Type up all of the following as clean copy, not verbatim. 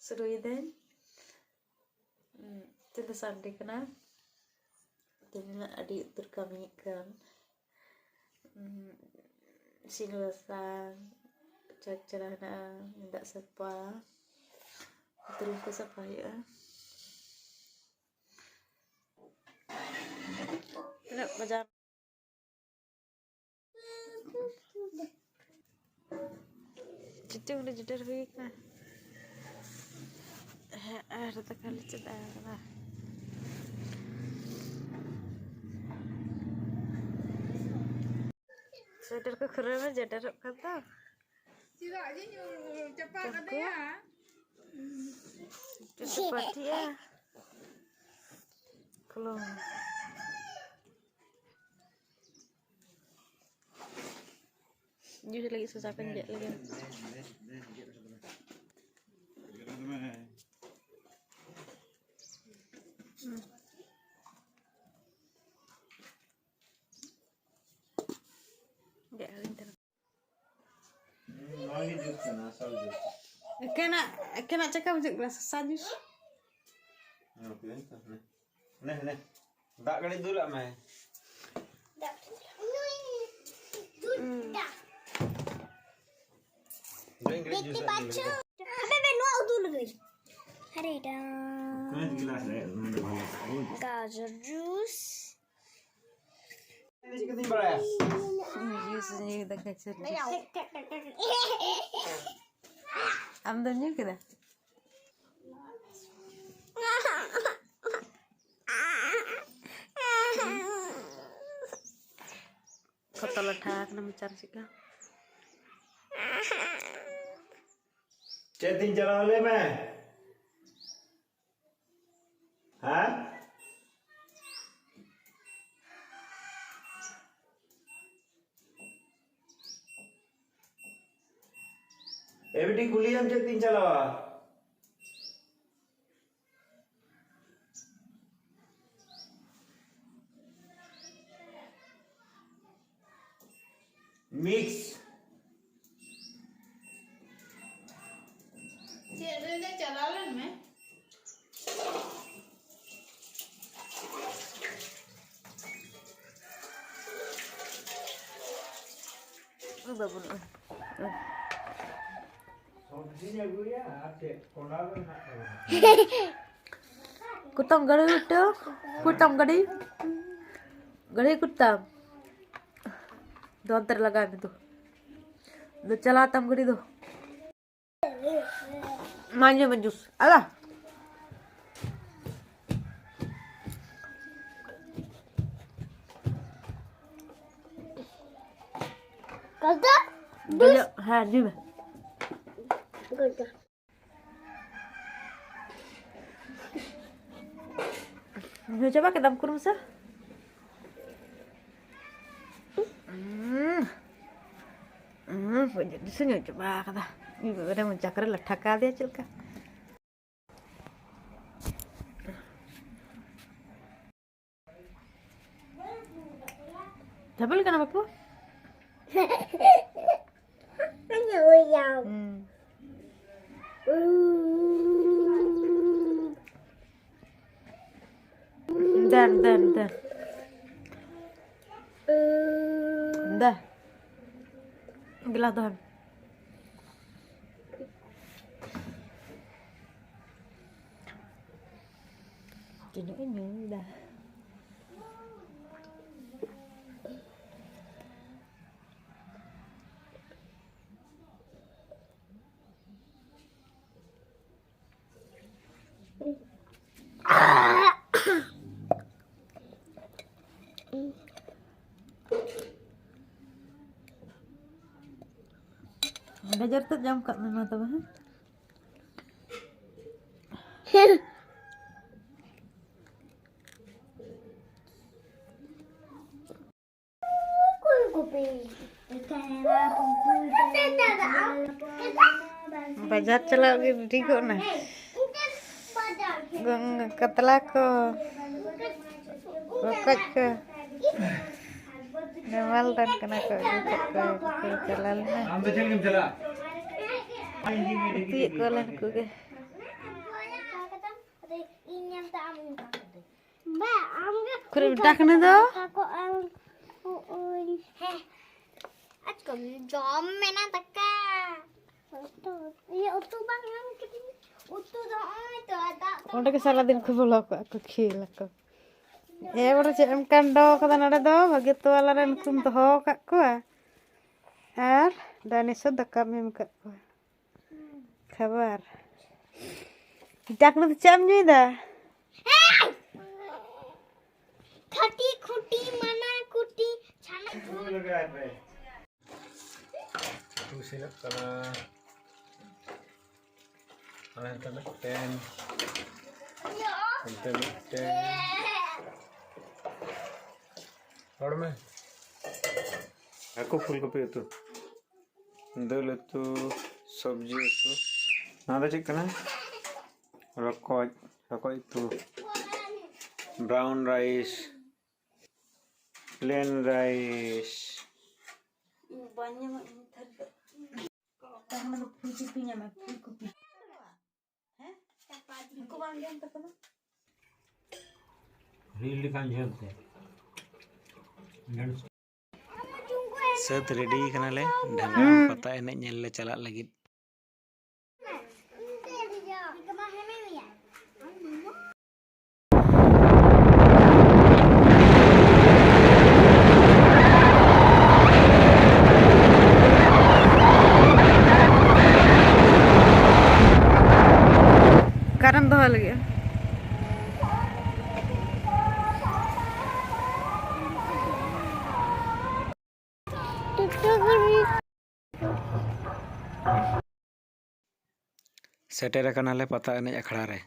Suruiden. Tinta Sunday kena. Tinta adik kami kan. Sinuasan. Cerana minta sapa. Terus ke sapa ya. Nak baca. Cuci udah jeder hui kan. Ada kali cerita. Sweater ke keren aja darab kata. Tidak aja cepat ada ya. Cepat ya. Kalau jadi lagi susah penjat lagi. Kena cakap macam gelas sajus. Nih. Tak kali dulu lah, Mai. Bitti baca. Bebe nu au dulu lagi. Hari dah. Gelas ya. Gajar jus. Ini cikgu timbal ya. Jusnya kita kacau. Amdanya kita. Kota letak nama cara sih kan? Chatting चला ले मैं हाँ एविटी कुली हम chatting चला mix चला लें मैं Udah pun. Kutam gadi itu, kutam gadi kutam. Dua terlaga itu. Dua calatam gadi itu. Manja menjus, alah. Kata? Belum, juga. Kata. Coba kita kurung sah. Di sini coba kata. Ini udah mencakar letakkan dia cilka. Tapi kenapa po? Hanya uyang. Dan. Dah. Gelas dah. Ini dah. Belajar tuh jam kat mana tuh? Bajar celak di kok nah. Gong katla ko. Bakot ko. Namal dan kena ko celal na. हम तो चल चला Ti ko lan ko ke. Inyam tak amun kakak. Ba, amga. Kurang dakna do. Kakak heh. Aku jom mena taka. Iya utu bang yang kini. Utu doang itu ada. Onde ke salah din ko bolo ko aku khil ko. Ebar che em kando kada nade do bagi to ala ren kum to ho kak ko. Ar dani so daka mem kak ko. Khabar. Dakna cham nyui da. Khati khuti mana kuti chana. Tu silap kana. Alah kana ten. Ten. और में aku फूलकोपी itu दाल itu सब्जी itu nada cik kana rokok itu brown rice plain rice banyak karena ful-kopinya mah ful-kopi aku bangga tak kana reel लिखा झलते सब ready कनाले ढंगा पता एने ñel ले चला लगित Karan doh lagi. सेटेर कनाले पता एने अखड़ा रे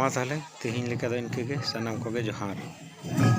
मा ताले तेहिं लेका दो इनके के सनम को के जोहार